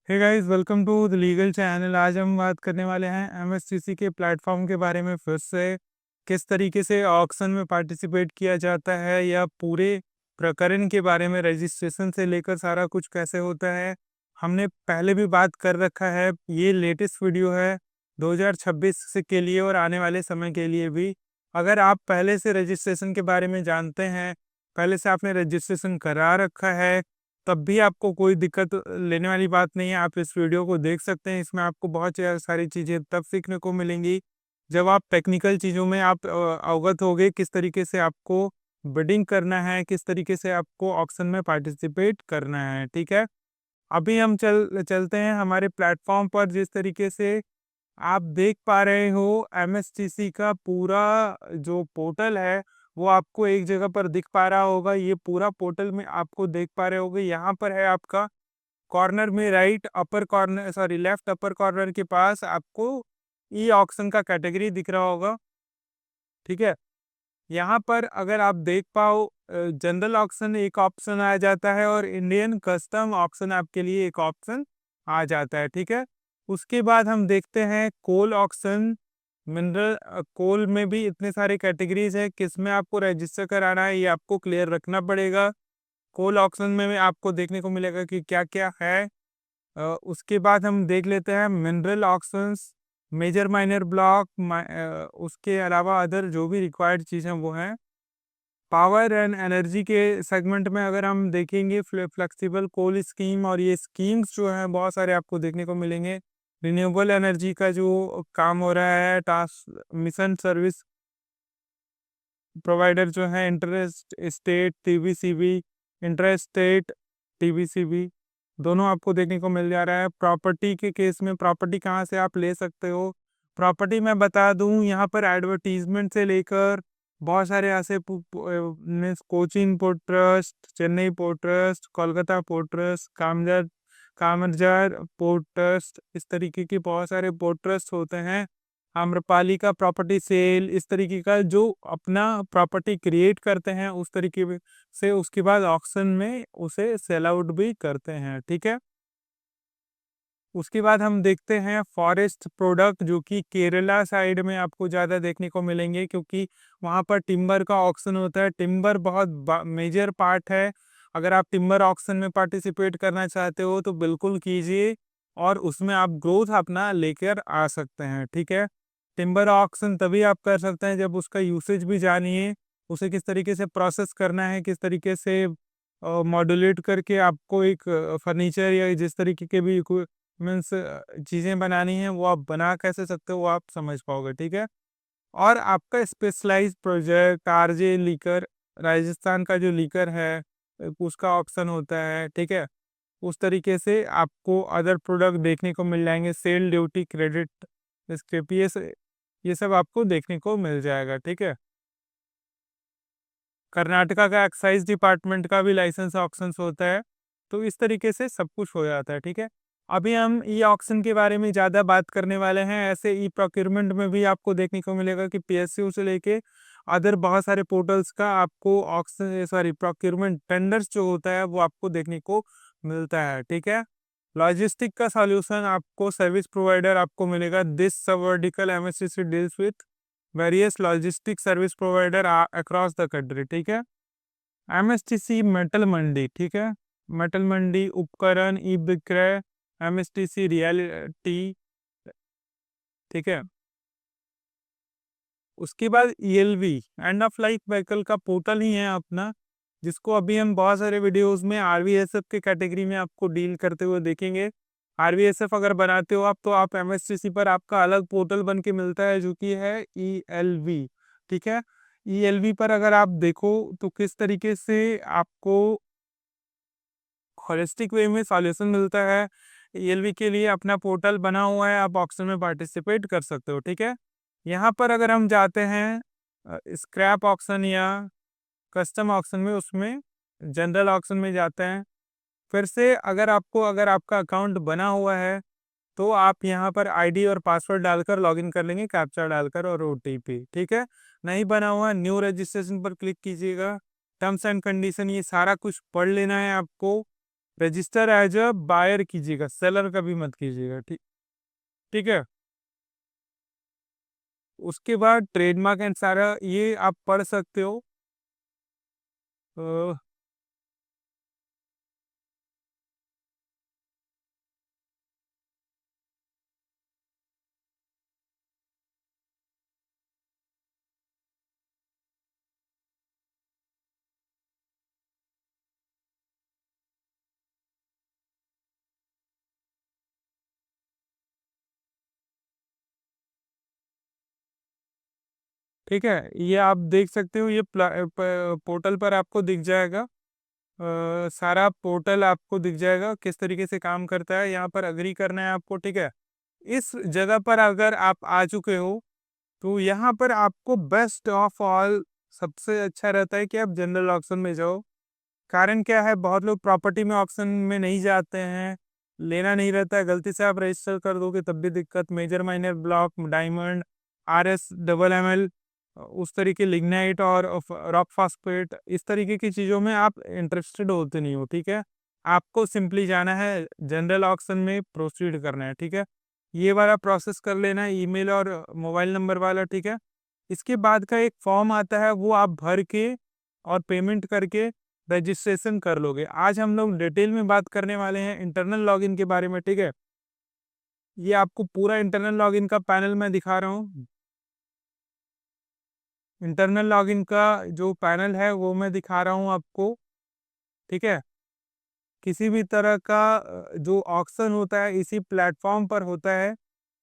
Hey guys, welcome to the legal channel. आज हम बात करने वाले हैं एमएसटीसी के प्लेटफॉर्म के बारे में। फिर से किस तरीके से ऑक्शन में पार्टिसिपेट किया जाता है या पूरे प्रकरण के बारे में, रजिस्ट्रेशन से लेकर सारा कुछ कैसे होता है, हमने पहले भी बात कर रखा है। ये लेटेस्ट वीडियो है 2026 से के लिए और आने वाले समय के लिए भी। अगर आप पहले से रजिस्ट्रेशन के बारे में जानते हैं, पहले से आपने रजिस्ट्रेशन करा रखा है, तब भी आपको कोई दिक्कत लेने वाली बात नहीं है। आप इस वीडियो को देख सकते हैं। इसमें आपको बहुत सारी चीज़ें तब सीखने को मिलेंगी जब आप टेक्निकल चीज़ों में आप अवगत होंगे, किस तरीके से आपको बिडिंग करना है, किस तरीके से आपको ऑक्शन में पार्टिसिपेट करना है। ठीक है, अभी हम चलते हैं हमारे प्लेटफॉर्म पर। जिस तरीके से आप देख पा रहे हो, एमएसटीसी का पूरा जो पोर्टल है वो आपको एक जगह पर दिख पा रहा होगा। ये पूरा पोर्टल में आपको देख पा रहे होगे। यहाँ पर है आपका कॉर्नर में right upper corner, sorry left upper corner के पास आपको ई ऑक्शन का कैटेगरी दिख रहा होगा। ठीक है, यहाँ पर अगर आप देख पाओ, जनरल ऑक्शन एक ऑप्शन आ जाता है और इंडियन कस्टम ऑक्शन आपके लिए एक ऑप्शन आ जाता है। ठीक है, उसके बाद हम देखते हैं कोल ऑक्शन। मिनरल कोल में भी इतने सारे कैटेगरीज है, किस में आपको रजिस्टर कराना है ये आपको क्लियर रखना पड़ेगा। कोल ऑक्शन में भी आपको देखने को मिलेगा कि क्या क्या है। उसके बाद हम देख लेते हैं mineral auctions, major minor block, उसके अलावा अदर जो भी रिक्वायर्ड चीज़ें वो हैं। पावर एंड एनर्जी के सेगमेंट में अगर हम देखेंगे, फ्लेक्सिबल कोल स्कीम, और ये स्कीम्स जो हैं बहुत सारे आपको देखने को मिलेंगे। रिन्यूएबल एनर्जी का जो काम हो रहा है, ट्रांसमिशन सर्विस प्रोवाइडर जो है, इंटरेस्ट स्टेट टीबीसीबी, इंटरेस्ट स्टेट टीबीसीबी, दोनों आपको देखने को मिल जा रहा है। प्रॉपर्टी के केस में प्रॉपर्टी कहाँ से आप ले सकते हो, प्रॉपर्टी मैं बता दूं, यहाँ पर एडवर्टीजमेंट से लेकर बहुत सारे ऐसे means Cochin port trust, Chennai port trust, Kolkata port trust, Kamarajar port trust, इस तरीके के बहुत सारे पोर्ट ट्रस्ट होते हैं। आम्रपाली का प्रॉपर्टी सेल, इस तरीके का जो अपना प्रॉपर्टी क्रिएट करते हैं उस तरीके से उसके बाद ऑक्शन में उसे सेल आउट भी करते हैं। ठीक है, उसके बाद हम देखते हैं फॉरेस्ट प्रोडक्ट, जो कि केरला साइड में आपको ज़्यादा देखने को मिलेंगे, क्योंकि वहाँ पर टिम्बर का ऑक्शन होता है। टिम्बर बहुत मेजर पार्ट है। अगर आप टिम्बर ऑक्शन में पार्टिसिपेट करना चाहते हो तो बिल्कुल कीजिए, और उसमें आप ग्रोथ अपना लेकर आ सकते हैं। ठीक है, टिम्बर ऑक्शन तभी आप कर सकते हैं जब उसका यूसेज भी जानिए, उसे किस तरीके से प्रोसेस करना है, किस तरीके से मॉड्यूलेट करके आपको एक फर्नीचर या जिस तरीके के भी मीन्स चीज़ें बनानी है वो आप बना कैसे सकते हो वो आप समझ पाओगे। ठीक है, और आपका specialise project RJ liquor, Rajasthan का जो लीकर है उसका ऑप्शन होता है। ठीक है, उस तरीके से आपको अदर प्रोडक्ट देखने को मिल जाएंगे, सेल ड्यूटी क्रेडिट स्केपीएस, ये सब आपको देखने को मिल जाएगा। ठीक है, कर्नाटका का एक्साइज डिपार्टमेंट का भी लाइसेंस ऑक्शंस होता है। तो इस तरीके से सब कुछ हो जाता है। ठीक है, अभी हम ई ऑक्शन के बारे में ज़्यादा बात करने वाले हैं। ऐसे ई प्रोक्योरमेंट में भी आपको देखने को मिलेगा कि पीएसयू से लेके अदर बहुत सारे पोर्टल्स का आपको ऑक्शन, सॉरी प्रोक्योरमेंट टेंडर्स जो होता है वो आपको देखने को मिलता है। ठीक है, लॉजिस्टिक का सॉल्यूशन आपको सर्विस प्रोवाइडर आपको मिलेगा। दिस सब vertical MSTC deals with various logistic service provider across the country. ठीक है, एमएसटीसी मेटल मंडी, ठीक है, मेटल मंडी, उपकरण, ई विक्रय, एमएसटीसी रियलिटी। ठीक है, उसके बाद ELV, end of life vehicle का पोर्टल ही है अपना, जिसको अभी हम बहुत सारे वीडियोस में आरवीएसएफ के कैटेगरी में आपको डील करते हुए देखेंगे। आरवीएसएफ अगर बनाते हो आप, तो आप एमएसटीसी पर आपका अलग पोर्टल बन के मिलता है जो कि है ईएलवी। ठीक है, ईएलवी पर अगर आप देखो तो किस तरीके से आपको होलिस्टिक वे में सॉल्यूशन मिलता है। ईएलवी के लिए अपना पोर्टल बना हुआ है, आप ऑक्शन में पार्टिसिपेट कर सकते हो। ठीक है, यहाँ पर अगर हम जाते हैं स्क्रैप ऑक्शन या कस्टम ऑक्शन में, उसमें जनरल ऑक्शन में जाते हैं। फिर से अगर आपका अकाउंट बना हुआ है तो आप यहाँ पर आईडी और पासवर्ड डालकर लॉगिन कर लेंगे, कैप्चा डालकर और ओटीपी। ठीक है, नहीं बना हुआ, न्यू रजिस्ट्रेशन पर क्लिक कीजिएगा। टर्म्स एंड कंडीशन ये सारा कुछ पढ़ लेना है आपको। रजिस्टर एज अ बायर कीजिएगा, सेलर कभी मत कीजिएगा। ठीक ठीक है। उसके बाद ट्रेडमार्क एंड सारा ये आप पढ़ सकते हो। अ, ठीक है, ये आप देख सकते हो, ये पोर्टल पर आपको दिख जाएगा। सारा पोर्टल आपको दिख जाएगा किस तरीके से काम करता है। यहाँ पर अग्री करना है आपको, ठीक है। इस जगह पर अगर आप आ चुके हो तो यहाँ पर आपको बेस्ट ऑफ ऑल सबसे अच्छा रहता है कि आप जनरल ऑक्शन में जाओ। कारण क्या है, बहुत लोग प्रॉपर्टी में ऑक्शन में नहीं जाते हैं, लेना नहीं रहता है, गलती से आप रजिस्टर कर दोगे तब भी दिक्कत। Major minor block, diamond, RS double ML, उस तरीके लिग्नाइट और रॉक फास्फेट, इस तरीके की चीज़ों में आप इंटरेस्टेड होते नहीं हो, ठीक है। आपको सिंपली जाना है जनरल ऑक्शन में, प्रोसीड करना है, ठीक है। ये वाला प्रोसेस कर लेना है, ईमेल और मोबाइल नंबर वाला, ठीक है। इसके बाद का एक फॉर्म आता है, वो आप भर के और पेमेंट करके रजिस्ट्रेशन कर लोगे। आज हम लोग डिटेल में बात करने वाले हैं इंटरनल लॉगिन के बारे में, ठीक है। ये आपको पूरा इंटरनल लॉगिन का पैनल मैं दिखा रहा हूँ। इंटरनल लॉगिन का जो पैनल है वो मैं दिखा रहा हूँ आपको, ठीक है। किसी भी तरह का जो ऑक्शन होता है इसी प्लेटफॉर्म पर होता है।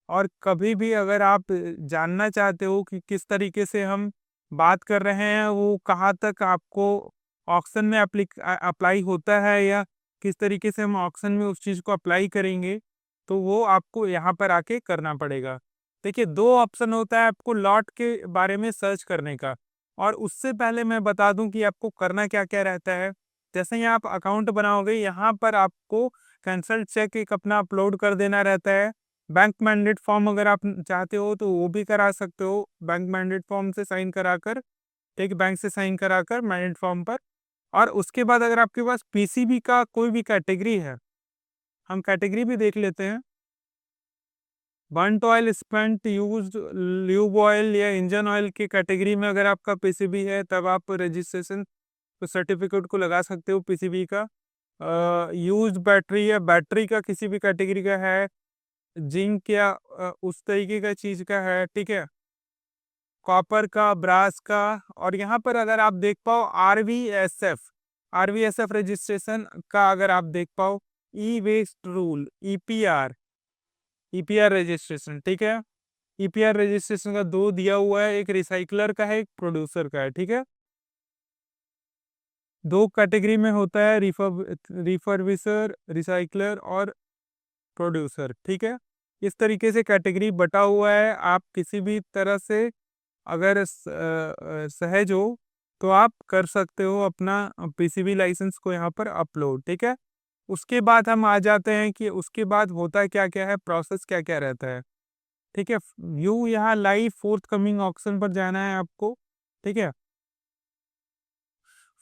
और कभी भी अगर आप जानना चाहते हो कि किस तरीके से हम बात कर रहे हैं, वो कहाँ तक आपको ऑक्शन में अप्लाई होता है, या किस तरीके से हम ऑक्शन में उस चीज़ को अप्लाई करेंगे, तो वो आपको यहाँ पर आके करना पड़ेगा। देखिए, दो ऑप्शन होता है आपको लॉट के बारे में सर्च करने का। और उससे पहले मैं बता दूं कि आपको करना क्या क्या रहता है। जैसे ही आप अकाउंट बनाओगे, यहाँ पर आपको कैंसल चेक एक अपना अपलोड कर देना रहता है। बैंक मैंडेट फॉर्म अगर आप चाहते हो तो वो भी करा सकते हो, बैंक मैंडेट फॉर्म से साइन कराकर, एक बैंक से साइन कराकर मैंडेट फॉर्म पर। और उसके बाद अगर आपके पास पीसीबी का कोई भी कैटेगरी है, हम कैटेगरी भी देख लेते हैं। Burnt oil, spent, used, lube oil या इंजन ऑयल की कैटेगरी में अगर आपका पीसीबी है, तब आप रजिस्ट्रेशन सर्टिफिकेट को लगा सकते हो पीसीबी का। यूज्ड बैटरी या बैटरी का किसी भी कैटेगरी का है, जिंक या उस तरीके का चीज का है, ठीक है। कॉपर का, ब्रास का। और यहाँ पर अगर आप देख पाओ आरवीएसएफ रजिस्ट्रेशन का अगर आप देख पाओ, ई वेस्ट रूल, ईपीआर रजिस्ट्रेशन, ठीक है। ईपीआर रजिस्ट्रेशन का दो दिया हुआ है, एक रिसाइकलर का है, एक प्रोड्यूसर का है, ठीक है। दो कैटेगरी में होता है, रिफर्बिशर, रिसाइकलर और प्रोड्यूसर, ठीक है। इस तरीके से कैटेगरी बटा हुआ है। आप किसी भी तरह से अगर सहज हो तो आप कर सकते हो अपना पीसीबी लाइसेंस को यहाँ पर अपलोड, ठीक है। उसके बाद हम आ जाते हैं कि उसके बाद होता क्या क्या है, प्रोसेस क्या क्या रहता है, ठीक है। व्यू यहाँ लाइव फोर्थ कमिंग ऑक्शन पर जाना है आपको, ठीक है।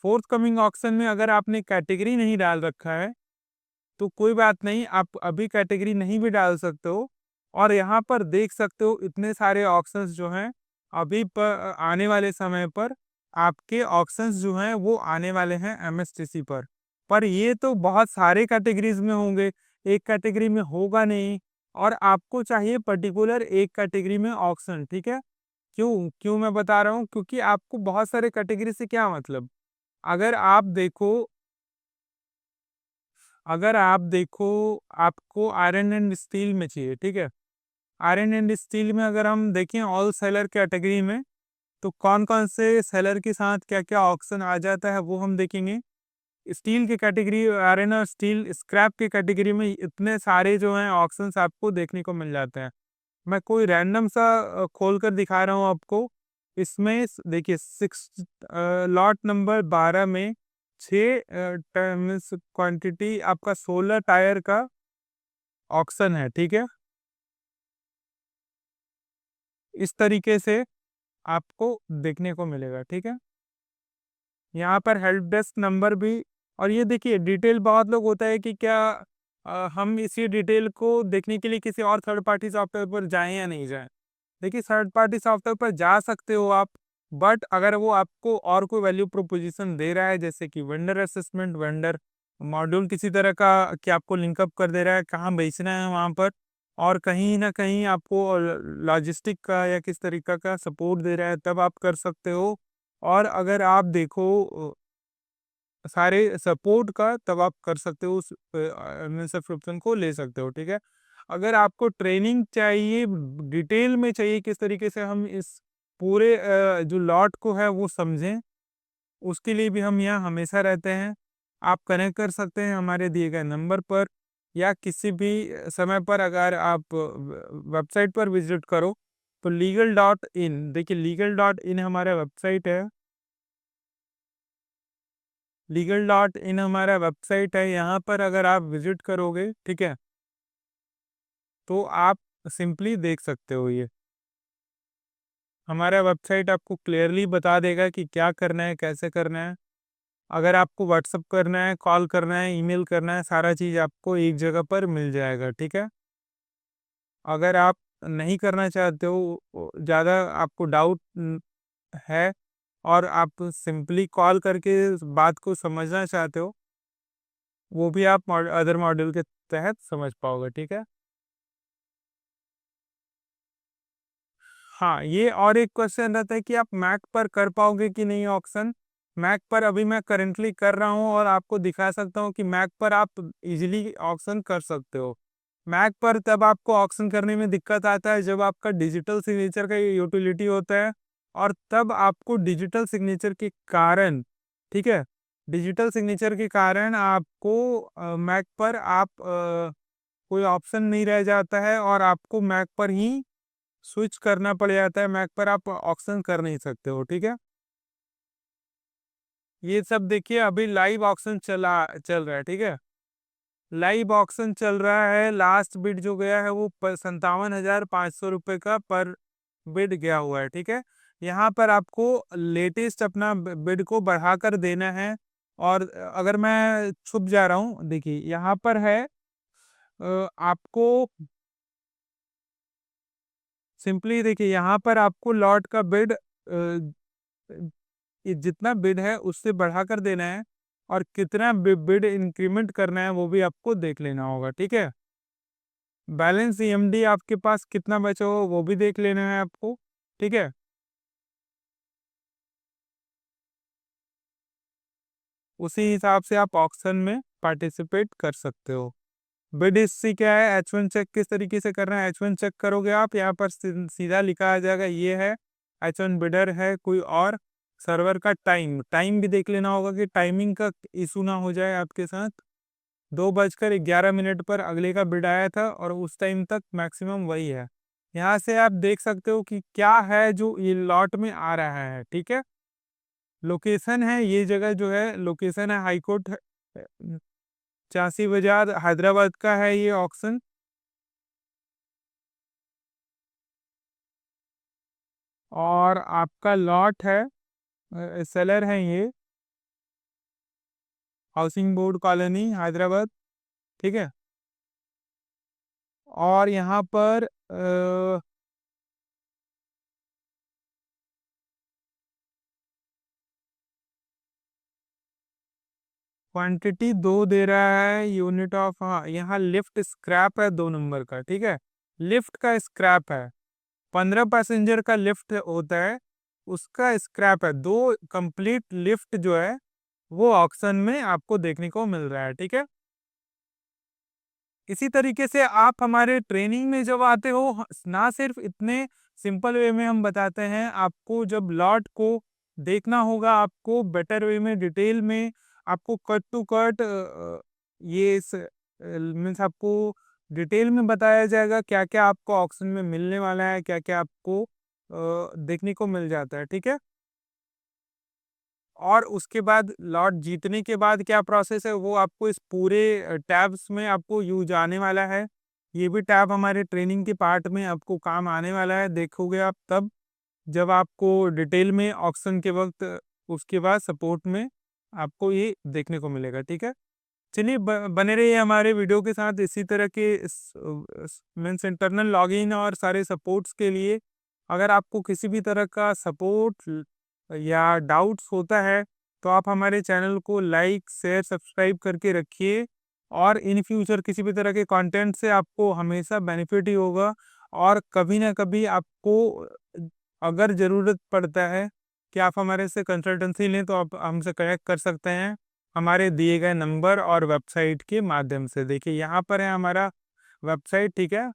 फोर्थ कमिंग ऑक्शन में अगर आपने कैटेगरी नहीं डाल रखा है तो कोई बात नहीं, आप अभी कैटेगरी नहीं भी डाल सकते हो। और यहाँ पर देख सकते हो इतने सारे ऑप्शंस जो हैं, अभी पर आने वाले समय पर आपके ऑप्शंस जो हैं वो आने वाले हैं एमएसटीसी पर ये तो बहुत सारे कैटेगरीज में होंगे, एक कैटेगरी में होगा नहीं। और आपको चाहिए पर्टिकुलर एक कैटेगरी में ऑप्शन, ठीक है। क्यों क्यों मैं बता रहा हूँ, क्योंकि आपको बहुत सारे कैटेगरी से क्या मतलब। अगर आप देखो अगर आप देखो आपको आयरन एंड स्टील में चाहिए, ठीक है। आयरन एंड स्टील में अगर हम देखें ऑल सेलर कैटेगरी में, तो कौन कौन से सेलर के साथ क्या क्या ऑप्शन आ जाता है वो हम देखेंगे। स्टील की कैटेगरी, आयरन और स्टील स्क्रैप की कैटेगरी में इतने सारे जो हैं ऑप्शंस आपको देखने को मिल जाते हैं। मैं कोई रैंडम सा खोल कर दिखा रहा हूँ आपको। इसमें देखिए, लॉट नंबर 12 में 6 क्वांटिटी आपका 16 टायर का ऑक्शन है, ठीक है। इस तरीके से आपको देखने को मिलेगा, ठीक है। यहाँ पर हेल्प डेस्क नंबर भी और ये देखिए डिटेल बहुत लोग होता है कि क्या हम इसी डिटेल को देखने के लिए किसी और थर्ड पार्टी सॉफ्टवेयर पर जाएँ या नहीं जाएँ? देखिए थर्ड पार्टी सॉफ्टवेयर पर जा सकते हो आप, बट अगर वो आपको और कोई वैल्यू प्रोपोज़िशन दे रहा है जैसे कि वेंडर असेसमेंट, वेंडर मॉड्यूल किसी तरह का कि आपको लिंकअप कर दे रहा है, कहाँ बेचना है वहाँ पर और कहीं न कहीं आपको लॉजिस्टिक का या किस तरीका का सपोर्ट दे रहा है, तब आप कर सकते हो। और अगर आप देखो सारे सपोर्ट का तब आप कर सकते हो उस सब्सक्रिप्शन को ले सकते हो, ठीक है? अगर आपको ट्रेनिंग चाहिए, डिटेल में चाहिए किस तरीके से हम इस पूरे जो लॉट को है वो समझें, उसके लिए भी हम यहाँ हमेशा रहते हैं। आप कनेक्ट कर सकते हैं हमारे दिए गए नंबर पर या किसी भी समय पर अगर आप वेबसाइट पर विज़िट करो, तो लीगल डॉट इन देखिए लीगल डॉट इन हमारा वेबसाइट है। लीगल डॉट इन हमारा वेबसाइट है, यहाँ पर अगर आप विज़िट करोगे, ठीक है? तो आप सिंपली देख सकते हो ये। हमारा वेबसाइट आपको क्लियरली बता देगा कि क्या करना है, कैसे करना है। अगर आपको व्हाट्सएप करना है, कॉल करना है, ईमेल करना है, सारा चीज़ आपको एक जगह पर मिल जाएगा, ठीक है? अगर आप नहीं करना चाहते हो, ज़्यादा आपको डाउट है और आप सिंपली कॉल करके इस बात को समझना चाहते हो, वो भी आप अदर मॉड्यूल के तहत समझ पाओगे, ठीक है? हाँ, ये और एक क्वेश्चन रहता है कि आप मैक पर कर पाओगे कि नहीं ऑक्शन? मैक पर अभी मैं करंटली कर रहा हूँ और आपको दिखा सकता हूँ कि मैक पर आप इज़िली ऑक्शन कर सकते हो। मैक पर तब आपको ऑक्शन करने में दिक्कत आता है जब आपका डिजिटल सिग्नेचर का यूटिलिटी होता है और तब आपको डिजिटल सिग्नेचर के कारण, ठीक है? डिजिटल सिग्नेचर के कारण आपको मैक पर कोई ऑप्शन नहीं रह जाता है और आपको मैक पर ही स्विच करना पड़ जाता है, मैक पर आप ऑक्शन कर नहीं सकते हो, ठीक है? ये सब देखिए अभी लाइव ऑक्शन चल रहा है, ठीक है? लाइव ऑक्शन चल रहा है, लास्ट बिड जो गया है वो 57,500 रुपये का पर बिड गया हुआ है, ठीक है? यहाँ पर आपको लेटेस्ट अपना बिड को बढ़ाकर देना है और अगर मैं छुप जा रहा हूँ, देखिए यहाँ पर है आपको सिंपली देखिए यहाँ पर आपको लॉट का बिड ये जितना बिड है उससे बढ़ाकर देना है और कितना बिड इंक्रीमेंट करना है वो भी आपको देख लेना होगा, ठीक है? बैलेंस ईएमडी आपके पास कितना बचा हो वो भी देख लेना है आपको, ठीक है? उसी हिसाब से आप ऑक्शन में पार्टिसिपेट कर सकते हो। बिड हिस्ट्री क्या है, H1 चेक किस तरीके से करना है, H1 चेक करोगे आप यहाँ पर सीधा लिखा आ जाएगा ये है H1 बिडर है कोई और सर्वर का टाइम भी देख लेना होगा कि टाइमिंग का इशू ना हो जाए आपके साथ। 2:11 पर अगले का बिड आया था और उस टाइम तक मैक्सिमम वही है। यहाँ से आप देख सकते हो कि क्या है जो ये लॉट में आ रहा है, ठीक है? लोकेशन है ये जगह जो है लोकेशन है हाई कोर्ट चासी बाजार हैदराबाद का है ये ऑक्शन। और आपका लॉट है सेलर है ये हाउसिंग बोर्ड कॉलोनी हैदराबाद, ठीक है? और यहाँ पर क्वांटिटी 2 दे रहा है यूनिट ऑफ, हाँ यहाँ लिफ्ट स्क्रैप है 2 नंबर का, ठीक है? लिफ्ट का स्क्रैप है, 15 पैसेंजर का लिफ्ट होता है, उसका स्क्रैप है, 2 कंप्लीट लिफ्ट जो है वो ऑक्शन में आपको देखने को मिल रहा है, ठीक है? इसी तरीके से आप हमारे ट्रेनिंग में जब आते हो ना सिर्फ इतने सिंपल वे में हम बताते हैं, आपको जब लॉट को देखना होगा, आपको बेटर वे में डिटेल में आपको कट टू कट ये मीन्स आपको डिटेल में बताया जाएगा क्या क्या आपको ऑक्शन में मिलने वाला है, क्या क्या आपको देखने को मिल जाता है, ठीक है? और उसके बाद लॉट जीतने के बाद क्या प्रोसेस है वो आपको इस पूरे टैब्स में आपको यूज आने वाला है। ये भी टैब हमारे ट्रेनिंग के पार्ट में आपको काम आने वाला है, देखोगे आप तब जब आपको डिटेल में ऑक्शन के वक्त उसके बाद सपोर्ट में आपको ये देखने को मिलेगा, ठीक है? चलिए बने रहिए हमारे वीडियो के साथ इसी तरह के मीन्स इंटरनल लॉगिन और सारे सपोर्ट्स के लिए। अगर आपको किसी भी तरह का सपोर्ट या डाउट्स होता है तो आप हमारे चैनल को लाइक शेयर सब्सक्राइब करके रखिए, और इन फ्यूचर किसी भी तरह के कंटेंट से आपको हमेशा बेनिफिट ही होगा। और कभी ना कभी आपको अगर ज़रूरत पड़ता है कि आप हमारे से कंसल्टेंसी लें तो आप हमसे कनेक्ट कर सकते हैं हमारे दिए गए नंबर और वेबसाइट के माध्यम से। देखिए यहाँ पर है हमारा वेबसाइट, ठीक है?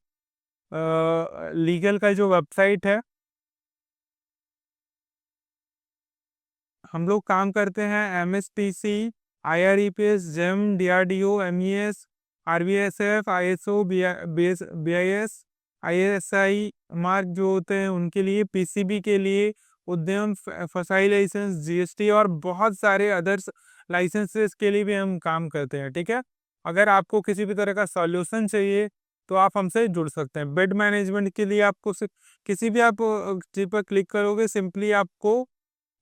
लीगल का जो वेबसाइट है, हम लोग काम करते हैं MSTC, IREPS, GeM, DRDO, MES, RBSF, ISO, BIS, ISI mark जो होते हैं उनके लिए, पीसीबी के लिए, उद्यम फसाई लाइसेंस, जीएसटी और बहुत सारे अदर्स लाइसेंसेस के लिए भी हम काम करते हैं, ठीक है? अगर आपको किसी भी तरह का सॉल्यूशन चाहिए तो आप हमसे जुड़ सकते हैं। बेड मैनेजमेंट के लिए आपको किसी भी आप चीज़ पर क्लिक करोगे, सिंपली आपको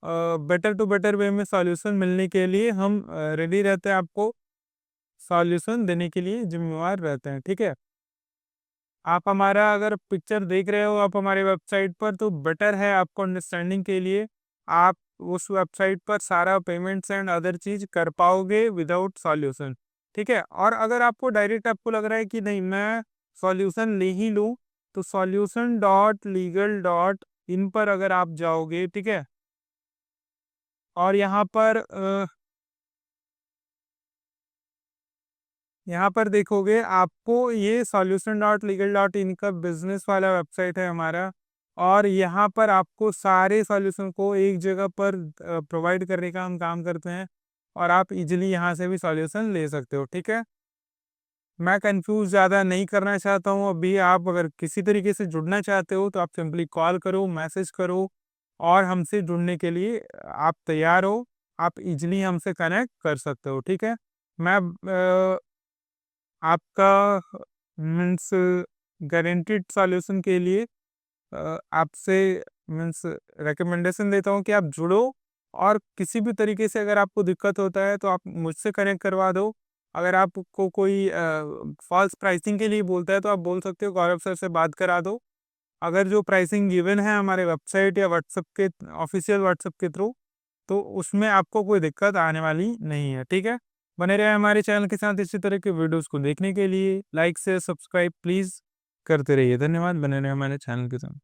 बेटर टू बेटर वे में सॉल्यूशन मिलने के लिए हम रेडी रहते हैं, आपको सॉल्यूशन देने के लिए जिम्मेवार रहते हैं, ठीक है? आप हमारा अगर पिक्चर देख रहे हो आप हमारे वेबसाइट पर, तो बेटर है आपको अंडरस्टैंडिंग के लिए आप उस वेबसाइट पर सारा पेमेंट्स एंड अदर चीज़ कर पाओगे विदाउट सॉल्यूशन, ठीक है? और अगर आपको डायरेक्ट आपको लग रहा है कि नहीं मैं सॉल्यूशन ले ही लूँ, तो solution.legal.in पर अगर आप जाओगे, ठीक है? और यहाँ पर देखोगे आपको ये solution.legal.in का बिजनेस वाला वेबसाइट है हमारा, और यहाँ पर आपको सारे सॉल्यूशन को एक जगह पर प्रोवाइड करने का हम काम करते हैं, और आप इजीली यहाँ से भी सॉल्यूशन ले सकते हो, ठीक है? मैं कंफ्यूज ज़्यादा नहीं करना चाहता हूँ अभी। आप अगर किसी तरीके से जुड़ना चाहते हो तो आप सिंपली कॉल करो, मैसेज करो, और हमसे जुड़ने के लिए आप तैयार हो, आप इजीली हमसे कनेक्ट कर सकते हो, ठीक है? मैं आपका मीन्स गारंटीड सॉल्यूशन के लिए आपसे मीन्स रिकमेंडेशन देता हूँ कि आप जुड़ो, और किसी भी तरीके से अगर आपको दिक्कत होता है तो आप मुझसे कनेक्ट करवा दो। अगर आपको कोई फॉल्स प्राइसिंग के लिए बोलता है तो आप बोल सकते हो गौरव सर से बात करा दो। अगर जो प्राइसिंग गिवन है हमारे वेबसाइट या व्हाट्सएप के ऑफिशियल व्हाट्सएप के थ्रू, तो उसमें आपको कोई दिक्कत आने वाली नहीं है, ठीक है? बने रहे हमारे चैनल के साथ इसी तरह के वीडियोस को देखने के लिए। लाइक से सब्सक्राइब प्लीज़ करते रहिए। धन्यवाद। बने रहे हमारे चैनल के साथ।